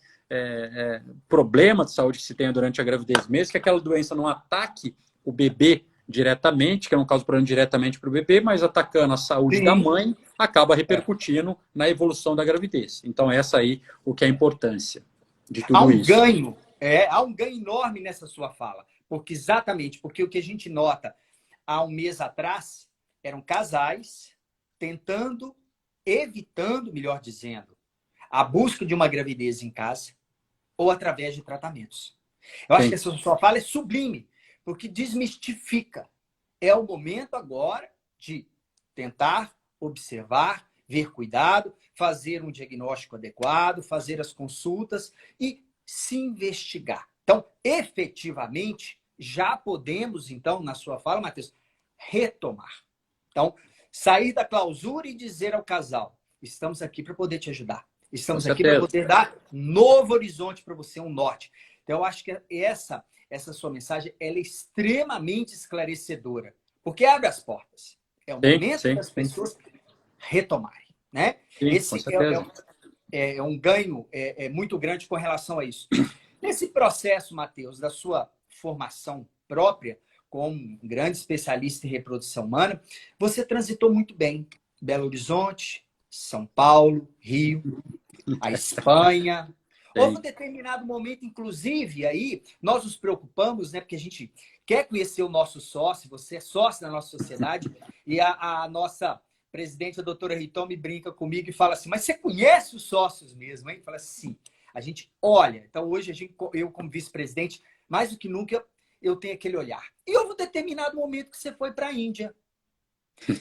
Speaker 3: problema de saúde que se tenha durante a gravidez, mesmo que aquela doença não ataque o bebê diretamente, que não causa problema diretamente para o bebê, mas atacando a saúde da mãe, acaba repercutindo na evolução da gravidez. Então, essa aí, o que é a importância de tudo isso.
Speaker 2: Há um ganho enorme nessa sua fala. Porque o que a gente nota há um mês atrás eram casais evitando, melhor dizendo, a busca de uma gravidez em casa ou através de tratamentos. Eu acho que essa sua fala é sublime, porque desmistifica. É o momento agora de tentar observar, ver cuidado, fazer um diagnóstico adequado, fazer as consultas e se investigar. Então, efetivamente, já podemos, então, na sua fala, Matheus, retomar. Então, sair da clausura e dizer ao casal, estamos aqui para poder te ajudar. Estamos aqui para poder dar novo horizonte para você, um norte. Então, eu acho que essa sua mensagem ela é extremamente esclarecedora, porque abre as portas. É o momento das pessoas retomarem. Né? Esse é um ganho muito grande com relação a isso. Nesse processo, Matheus, da sua formação própria, como um grande especialista em reprodução humana, você transitou muito bem. Belo Horizonte, São Paulo, Rio, a Espanha. Houve um determinado momento, inclusive, aí, nós nos preocupamos, né, porque a gente quer conhecer o nosso sócio, você é sócio da nossa sociedade, e a nossa presidente, a doutora Ritome, brinca comigo e fala assim, mas você conhece os sócios mesmo, hein? Fala assim, sim. A gente olha. Então, hoje, eu como vice-presidente, mais do que nunca, eu tenho aquele olhar. E houve um determinado momento que você foi para a Índia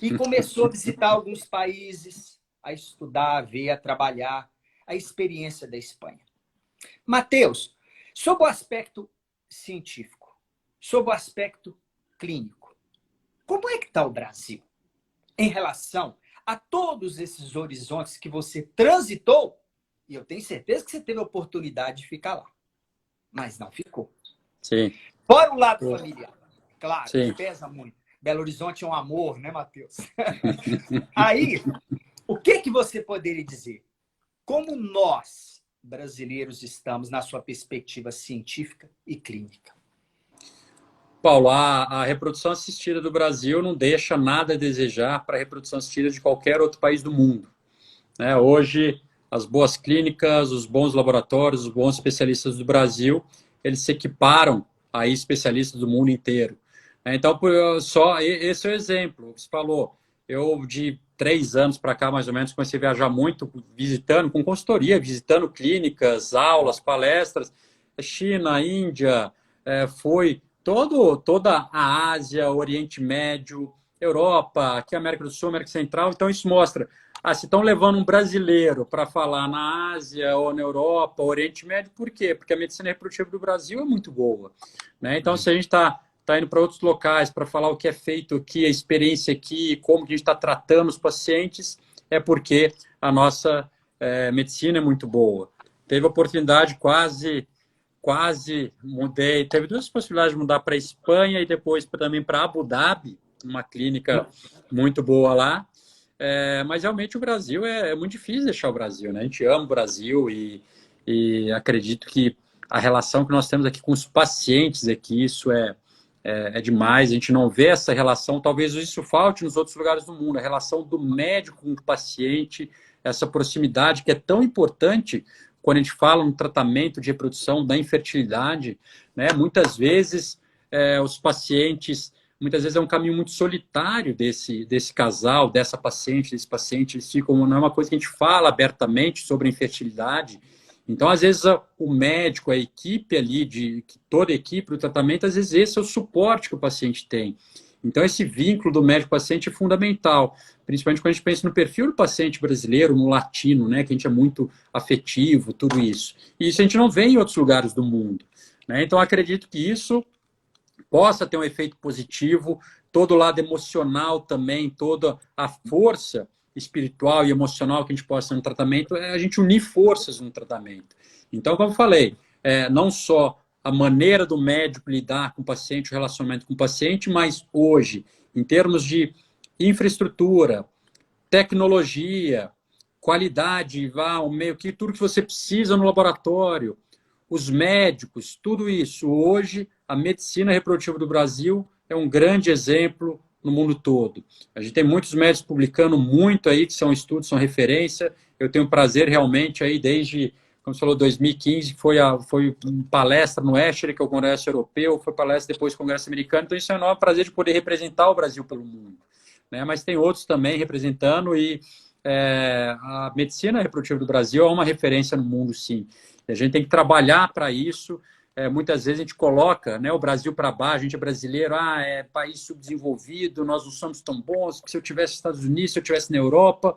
Speaker 2: e começou a visitar alguns países, a estudar, a ver, a trabalhar, a experiência da Espanha. Matheus, sob o aspecto científico, sob o aspecto clínico, como é que está o Brasil em relação a todos esses horizontes que você transitou? E eu tenho certeza que você teve a oportunidade de ficar lá. Mas não ficou.
Speaker 3: Sim.
Speaker 2: Fora o lado familiar. Claro,
Speaker 3: Sim.
Speaker 2: pesa muito. Belo Horizonte é um amor, né, Matheus? Aí, o que você poderia dizer? Como nós, brasileiros, estamos na sua perspectiva científica e clínica?
Speaker 3: Paulo, a reprodução assistida do Brasil não deixa nada a desejar para a reprodução assistida de qualquer outro país do mundo. Né? Hoje, as boas clínicas, os bons laboratórios, os bons especialistas do Brasil, eles se equiparam a especialistas do mundo inteiro. Então, esse é o exemplo. Você falou, eu de 3 anos para cá, mais ou menos, comecei a viajar muito, visitando, com consultoria, visitando clínicas, aulas, palestras, China, Índia, foi toda a Ásia, Oriente Médio, Europa, aqui América do Sul, América Central. Então, isso mostra, se estão levando um brasileiro para falar na Ásia ou na Europa, Oriente Médio, por quê? Porque a medicina reprodutiva do Brasil é muito boa. Né? Então, se a gente está indo para outros locais para falar o que é feito aqui, a experiência aqui, como que a gente está tratando os pacientes, é porque a nossa medicina é muito boa. Teve a oportunidade, quase mudei. Teve 2 possibilidades de mudar para a Espanha e depois também para Abu Dhabi, uma clínica muito boa lá. Mas realmente o Brasil é muito difícil deixar o Brasil, né? A gente ama o Brasil e acredito que a relação que nós temos aqui com os pacientes aqui, isso é demais. A gente não vê essa relação, talvez isso falte nos outros lugares do mundo, a relação do médico com o paciente, essa proximidade que é tão importante quando a gente fala no tratamento de reprodução da infertilidade, né? Muitas vezes os pacientes, muitas vezes é um caminho muito solitário desse casal, dessa paciente, desse paciente, eles ficam, não é uma coisa que a gente fala abertamente sobre a infertilidade. Então, às vezes, o médico, a equipe ali, toda a equipe do tratamento, às vezes esse é o suporte que o paciente tem. Então, esse vínculo do médico-paciente é fundamental, principalmente quando a gente pensa no perfil do paciente brasileiro, no latino, né, que a gente é muito afetivo, tudo isso. E isso a gente não vê em outros lugares do mundo, né? Então, acredito que isso possa ter um efeito positivo, todo o lado emocional também, toda a força espiritual e emocional que a gente possa ter no tratamento, a gente unir forças no tratamento. Então, como eu falei, não só a maneira do médico lidar com o paciente, o relacionamento com o paciente, mas hoje, em termos de infraestrutura, tecnologia, qualidade, o meio que tudo que você precisa no laboratório, os médicos, tudo isso. Hoje, a medicina reprodutiva do Brasil é um grande exemplo no mundo todo. A gente tem muitos médicos publicando muito aí, que são estudos, são referência. Eu tenho prazer realmente aí desde, como você falou, 2015, foi palestra no ESHRE, que é o Congresso Europeu, foi palestra depois do Congresso Americano. Então, isso é um enorme prazer de poder representar o Brasil pelo mundo, né? Mas tem outros também representando e a medicina reprodutiva do Brasil é uma referência no mundo, sim. E a gente tem que trabalhar para isso. Muitas vezes a gente coloca, né, o Brasil para baixo, a gente é brasileiro, é país subdesenvolvido, nós não somos tão bons, porque se eu tivesse nos Estados Unidos, se eu tivesse na Europa,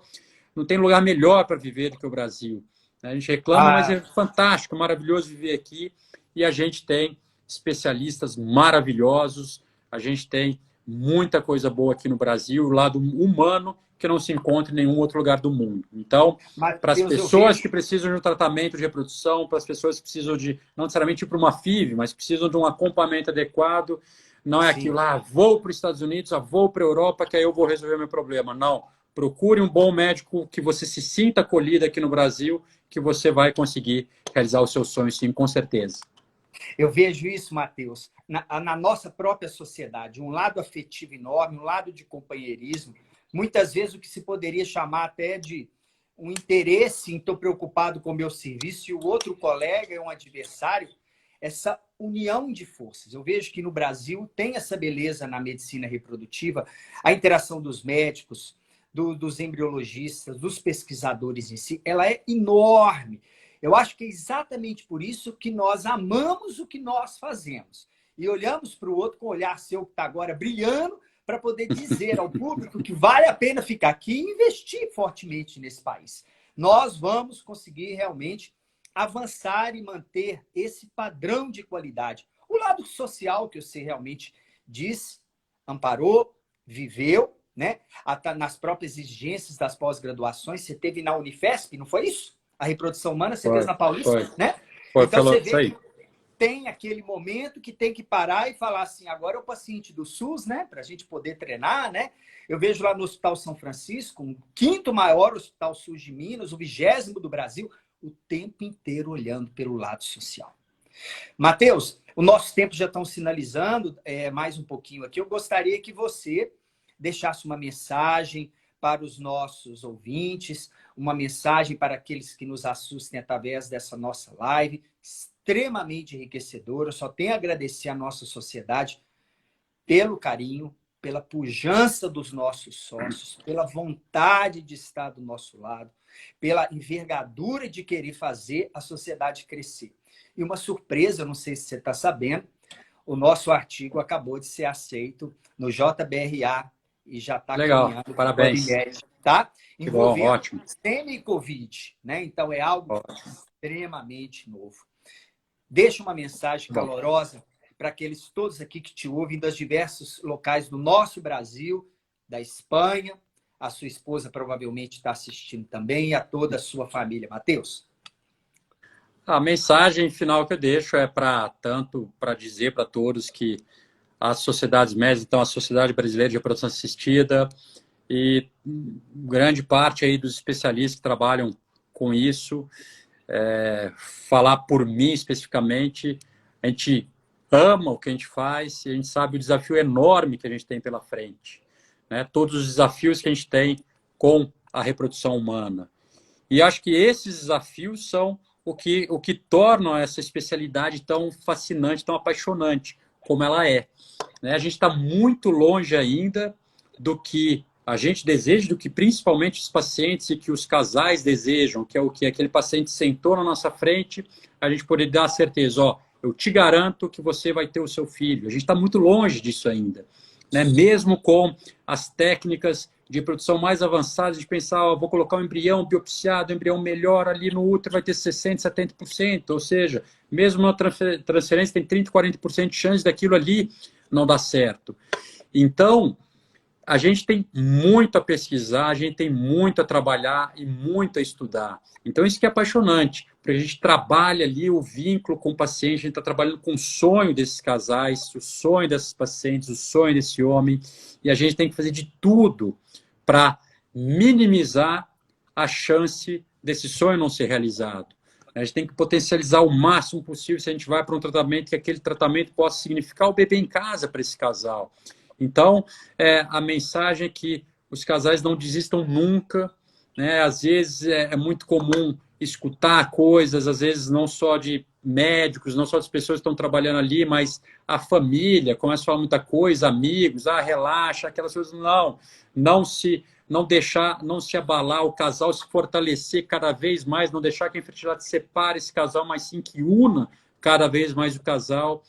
Speaker 3: não tem lugar melhor para viver do que o Brasil. A gente reclama, mas é fantástico, maravilhoso viver aqui, e a gente tem especialistas maravilhosos, a gente tem muita coisa boa aqui no Brasil, o lado humano, que não se encontra em nenhum outro lugar do mundo. Então, para as pessoas que precisam de um tratamento de reprodução, para as pessoas que precisam de, não necessariamente ir para uma FIV, mas precisam de um acompanhamento adequado, não é aquilo lá, vou para os Estados Unidos, vou para a Europa, que aí eu vou resolver meu problema. Não. Procure um bom médico, que você se sinta acolhido aqui no Brasil, que você vai conseguir realizar os seus sonhos, sim, com certeza.
Speaker 2: Eu vejo isso, Matheus, na nossa própria sociedade, um lado afetivo enorme, um lado de companheirismo, muitas vezes o que se poderia chamar até de um interesse em estou preocupado com o meu serviço e o outro colega é um adversário, essa união de forças. Eu vejo que no Brasil tem essa beleza na medicina reprodutiva, a interação dos médicos, dos embriologistas, dos pesquisadores em si, ela é enorme. Eu acho que é exatamente por isso que nós amamos o que nós fazemos. E olhamos para o outro com o olhar seu que está agora brilhando, para poder dizer ao público que vale a pena ficar aqui e investir fortemente nesse país. Nós vamos conseguir realmente avançar e manter esse padrão de qualidade. O lado social que você realmente disse, amparou, viveu, né? Nas próprias exigências das pós-graduações, você teve na Unifesp, não foi isso? A reprodução humana você fez na Paulista, né?
Speaker 3: Então você vê que
Speaker 2: tem aquele momento que tem que parar e falar assim, agora é o paciente do SUS, né? Para a gente poder treinar, né? Eu vejo lá no Hospital São Francisco, o 5º maior hospital SUS de Minas, o 20º do Brasil, o tempo inteiro olhando pelo lado social. Matheus, o nosso tempo já estão sinalizando mais um pouquinho aqui. Eu gostaria que você deixasse uma mensagem para os nossos ouvintes, uma mensagem para aqueles que nos assistem através dessa nossa live, extremamente enriquecedora. Eu só tenho a agradecer à nossa sociedade pelo carinho, pela pujança dos nossos sócios, pela vontade de estar do nosso lado, pela envergadura de querer fazer a sociedade crescer. E uma surpresa, eu não sei se você está sabendo, o nosso artigo acabou de ser aceito no JBRA e já está caminhando.
Speaker 3: Parabéns.
Speaker 2: Tá?
Speaker 3: Envolvendo ótimo.
Speaker 2: Semi-Covid, né? Então é algo extremamente novo. Deixa uma mensagem calorosa para aqueles todos aqui que te ouvem dos diversos locais do nosso Brasil, da Espanha. A sua esposa provavelmente está assistindo também e a toda a sua família. Matheus?
Speaker 3: A mensagem final que eu deixo é para dizer para todos que as sociedades médicas, então a Sociedade Brasileira de Reprodução Assistida, e grande parte aí dos especialistas que trabalham com isso. Falar por mim especificamente, a gente ama o que a gente faz e a gente sabe o desafio enorme que a gente tem pela frente, né? Todos os desafios que a gente tem com a reprodução humana. E acho que esses desafios são o que tornam essa especialidade tão fascinante, tão apaixonante, como ela é, né? A gente está muito longe ainda do que a gente deseja, do que principalmente os pacientes e que os casais desejam, que é o que aquele paciente sentou na nossa frente, a gente poder dar a certeza, ó, eu te garanto que você vai ter o seu filho. A gente está muito longe disso ainda, né? Mesmo com as técnicas de produção mais avançadas, de pensar, ó, vou colocar um embrião biopsiado, o embrião melhor ali no útero vai ter 60%, 70%, ou seja, mesmo na transferência tem 30%, 40% de chance daquilo ali não dar certo. Então, a gente tem muito a pesquisar, a gente tem muito a trabalhar e muito a estudar. Então, isso que é apaixonante, porque a gente trabalha ali o vínculo com o paciente, a gente está trabalhando com o sonho desses casais, o sonho desses pacientes, o sonho desse homem, e a gente tem que fazer de tudo para minimizar a chance desse sonho não ser realizado. A gente tem que potencializar o máximo possível se a gente vai para um tratamento, que aquele tratamento possa significar o bebê em casa para esse casal. Então, a mensagem é que os casais não desistam nunca, né? Às vezes é muito comum escutar coisas, às vezes não só de médicos, não só das pessoas que estão trabalhando ali, mas a família começa a falar muita coisa, amigos, relaxa, aquelas coisas. Não se abalar, o casal se fortalecer cada vez mais, não deixar que a infertilidade separe esse casal, mas sim que una cada vez mais o casal.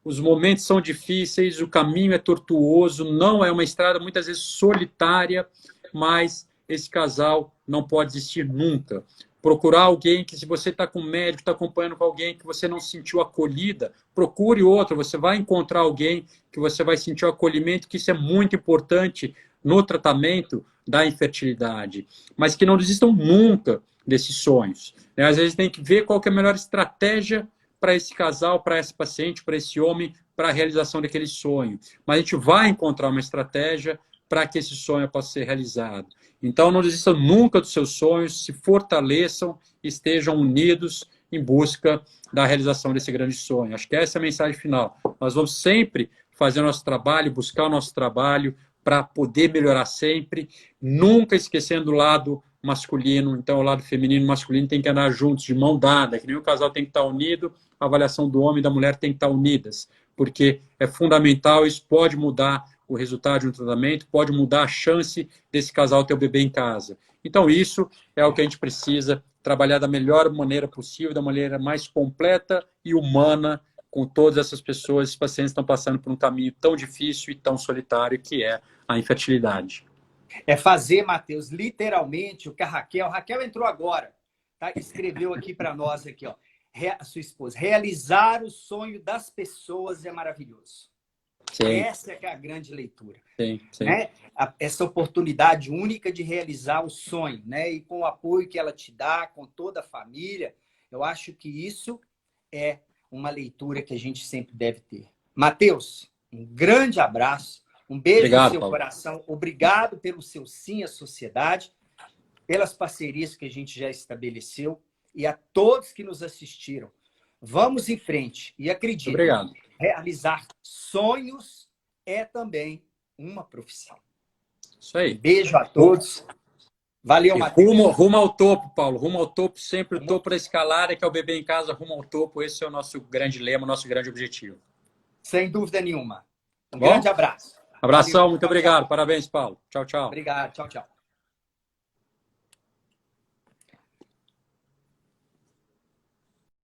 Speaker 3: Os momentos são difíceis, o caminho é tortuoso, não é uma estrada muitas vezes solitária, mas esse casal não pode desistir nunca. Procurar alguém que, se você está com um médico, está acompanhando com alguém que você não se sentiu acolhida, procure outro, você vai encontrar alguém que você vai sentir o acolhimento, que isso é muito importante no tratamento da infertilidade. Mas que não desistam nunca desses sonhos, né? Às vezes tem que ver qual que é a melhor estratégia para esse casal, para esse paciente, para esse homem, para a realização daquele sonho. Mas a gente vai encontrar uma estratégia para que esse sonho possa ser realizado. Então, não desistam nunca dos seus sonhos, se fortaleçam, estejam unidos em busca da realização desse grande sonho. Acho que essa é a mensagem final. Nós vamos sempre fazer o nosso trabalho, buscar o nosso trabalho para poder melhorar sempre, nunca esquecendo o lado masculino. Então, o lado feminino e masculino tem que andar juntos, de mão dada, que nem o casal tem que estar unido, a avaliação do homem e da mulher tem que estar unidas, porque é fundamental, isso pode mudar o resultado de um tratamento, pode mudar a chance desse casal ter o bebê em casa. Então, isso é o que a gente precisa trabalhar da melhor maneira possível, da maneira mais completa e humana, com todas essas pessoas, esses pacientes estão passando por um caminho tão difícil e tão solitário que é a infertilidade.
Speaker 2: É fazer, Matheus, literalmente o que a Raquel entrou agora, tá? Escreveu aqui para nós, aqui, ó, a sua esposa, realizar o sonho das pessoas é maravilhoso. Sim. Essa é que é a grande leitura.
Speaker 3: Sim, sim.
Speaker 2: Né? Essa oportunidade única de realizar o sonho, né? E com o apoio que ela te dá, com toda a família, eu acho que isso é uma leitura que a gente sempre deve ter. Matheus, um grande abraço, um beijo no seu coração, obrigado pelo seu sim à sociedade, pelas parcerias que a gente já estabeleceu e a todos que nos assistiram. Vamos em frente e acredite,
Speaker 3: obrigado.
Speaker 2: Realizar sonhos é também uma profissão.
Speaker 3: Isso aí.
Speaker 2: Beijo a todos. Valeu, Matheus.
Speaker 3: Rumo ao topo, Paulo. Rumo ao topo, sempre o topo para escalar, que é o bebê em casa, rumo ao topo. Esse é o nosso grande lema, nosso grande objetivo.
Speaker 2: Sem dúvida nenhuma. Um grande abraço.
Speaker 3: Abração, muito obrigado. Parabéns, Paulo. Tchau, tchau.
Speaker 2: Obrigado. Tchau, tchau.